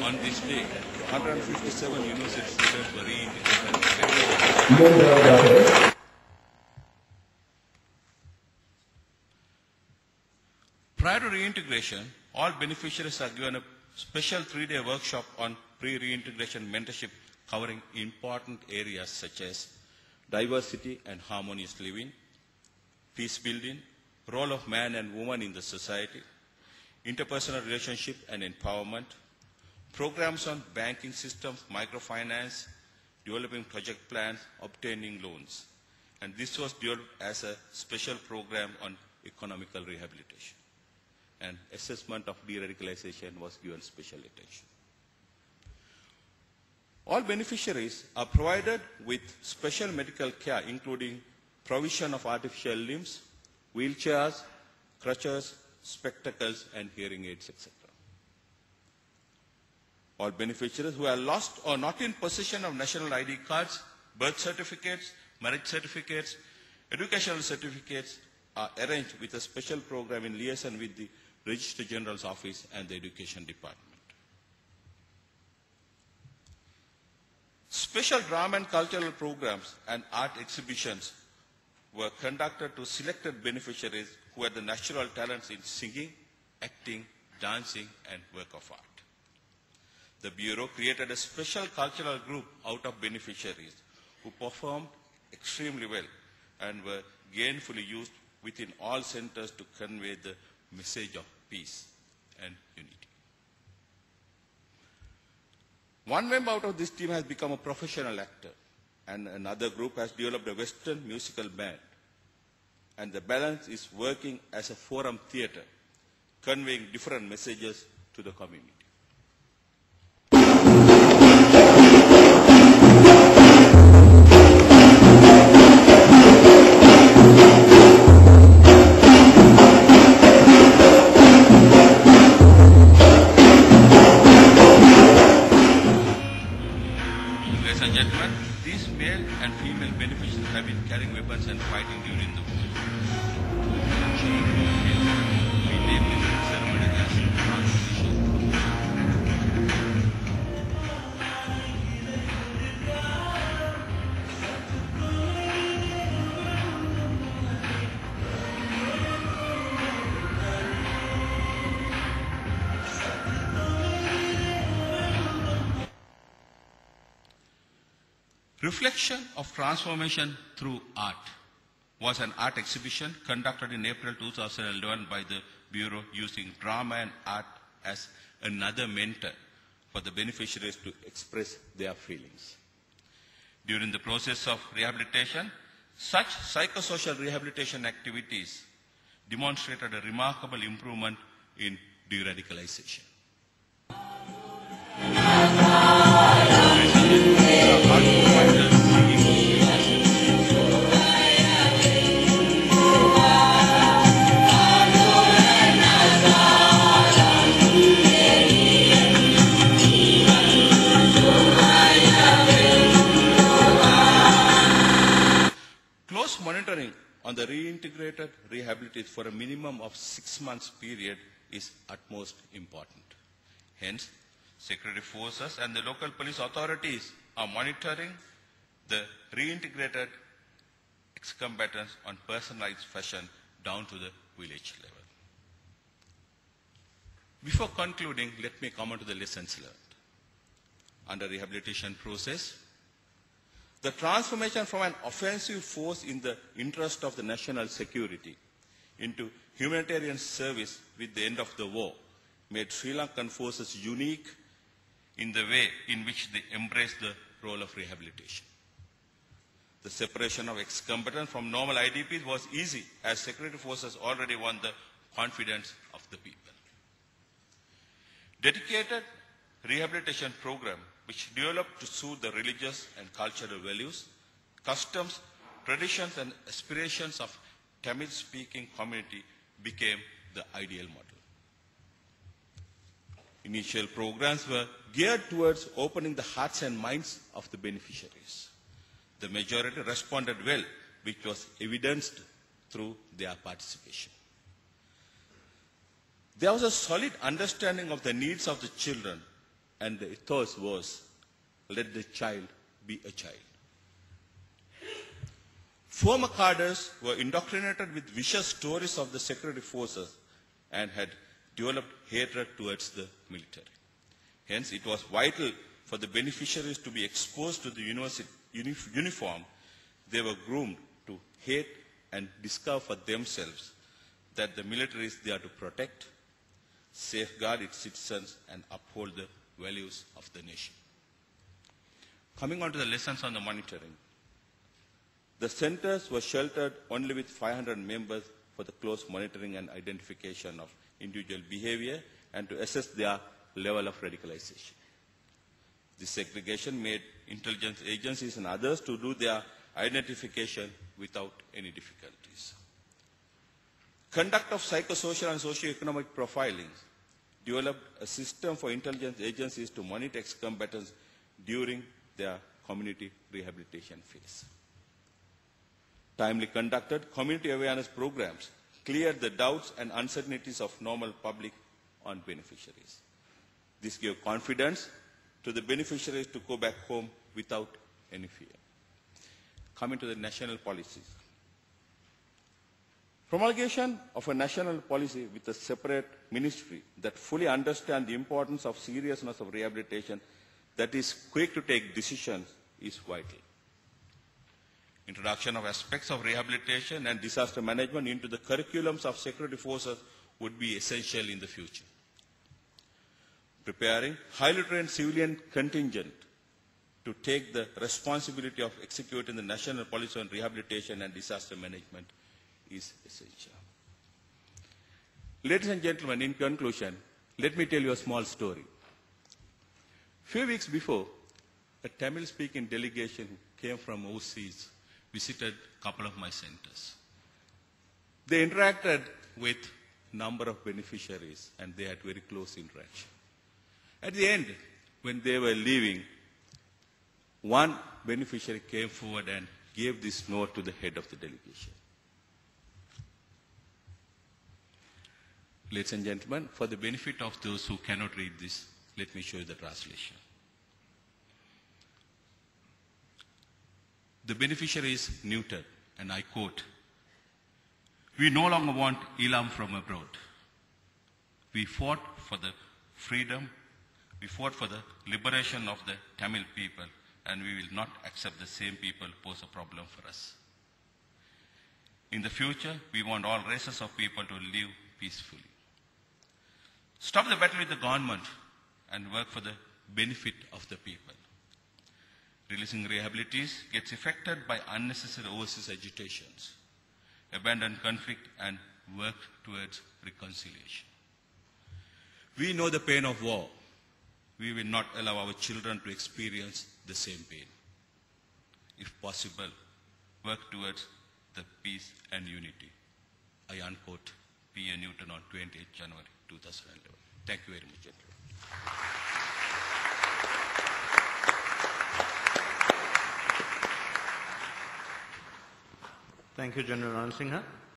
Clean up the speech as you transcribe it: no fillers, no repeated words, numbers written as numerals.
On this day, 157 university students were reintegrated. Prior to reintegration, all beneficiaries are given a special 3-day workshop on pre-reintegration mentorship covering important areas such as diversity and harmonious living, peace building, role of man and woman in the society, interpersonal relationship and empowerment, programs on banking systems, microfinance, developing project plans, obtaining loans. And this was developed as a special program on economical rehabilitation. And assessment of de-radicalization was given special attention. All beneficiaries are provided with special medical care, including provision of artificial limbs, wheelchairs, crutches, spectacles, and hearing aids, etc. All beneficiaries who are lost or not in possession of national ID cards, birth certificates, marriage certificates, educational certificates are arranged with a special program in liaison with the Registrar General's Office and the Education Department. Special drama and cultural programs and art exhibitions were conducted to selected beneficiaries who had the natural talents in singing, acting, dancing, and work of art. The Bureau created a special cultural group out of beneficiaries who performed extremely well and were gainfully used within all centers to convey the message of peace and unity. One member out of this team has become a professional actor, and another group has developed a Western musical band. And the balance is working as a forum theatre, conveying different messages to the community. These male and female beneficiaries have been carrying weapons and fighting during the war. We name this ceremony as transition. Reflection of transformation through art was an art exhibition conducted in April 2011 by the Bureau using drama and art as another mentor for the beneficiaries to express their feelings. During the process of rehabilitation, such psychosocial rehabilitation activities demonstrated a remarkable improvement in de-radicalization. Close monitoring on the reintegrated rehabilitators for a minimum of 6 months period is utmost important. Hence, security forces and the local police authorities are monitoring the reintegrated ex-combatants on personalized fashion down to the village level. Before concluding, let me comment on the lessons learned. Under rehabilitation process, the transformation from an offensive force in the interest of the national security into humanitarian service with the end of the war made Sri Lankan forces unique in the way in which they embraced the role of rehabilitation. The separation of ex-combatants from normal IDPs was easy as security forces already won the confidence of the people. Dedicated rehabilitation program which developed to suit the religious and cultural values, customs, traditions and aspirations of Tamil-speaking community became the ideal model. Initial programs were geared towards opening the hearts and minds of the beneficiaries. The majority responded well, which was evidenced through their participation. There was a solid understanding of the needs of the children, and the ethos was, let the child be a child. Former cadres were indoctrinated with vicious stories of the security forces and had developed hatred towards the military. Hence, it was vital for the beneficiaries to be exposed to the uniform. They were groomed to hate and discover for themselves that the military is there to protect, safeguard its citizens, and uphold the values of the nation. Coming on to the lessons on the monitoring. The centers were sheltered only with 500 members for the close monitoring and identification of individual behavior and to assess their level of radicalization. This segregation made intelligence agencies and others to do their identification without any difficulties. Conduct of psychosocial and socio-economic profiling developed a system for intelligence agencies to monitor ex-combatants during their community rehabilitation phase. Timely conducted community awareness programs cleared the doubts and uncertainties of normal public on beneficiaries. This gave confidence to the beneficiaries to go back home without any fear. Coming to the national policies. Promulgation of a national policy with a separate ministry that fully understands the importance of seriousness of rehabilitation, that is quick to take decisions, is vital. Introduction of aspects of rehabilitation and disaster management into the curriculums of security forces would be essential in the future. Preparing highly trained civilian contingent to take the responsibility of executing the national policy on rehabilitation and disaster management is essential. Ladies and gentlemen, in conclusion, let me tell you a small story. Few weeks before, a Tamil-speaking delegation came from overseas, visited a couple of my centers. They interacted with a number of beneficiaries and they had very close interaction. At the end, when they were leaving, one beneficiary came forward and gave this note to the head of the delegation. Ladies and gentlemen, for the benefit of those who cannot read this, let me show you the translation. The beneficiary is neutered, and I quote, "We no longer want Elam from abroad. We fought for the freedom, we fought for the liberation of the Tamil people, and we will not accept the same people pose a problem for us. In the future, we want all races of people to live peacefully. Stop the battle with the government and work for the benefit of the people. Releasing rehabilitees gets affected by unnecessary overseas agitations. Abandon conflict and work towards reconciliation. We know the pain of war. We will not allow our children to experience the same pain. If possible, work towards the peace and unity." I unquote P.A. Newton on 28 January 2011. Thank you very much, gentlemen. Thank you, General Ranasinghe.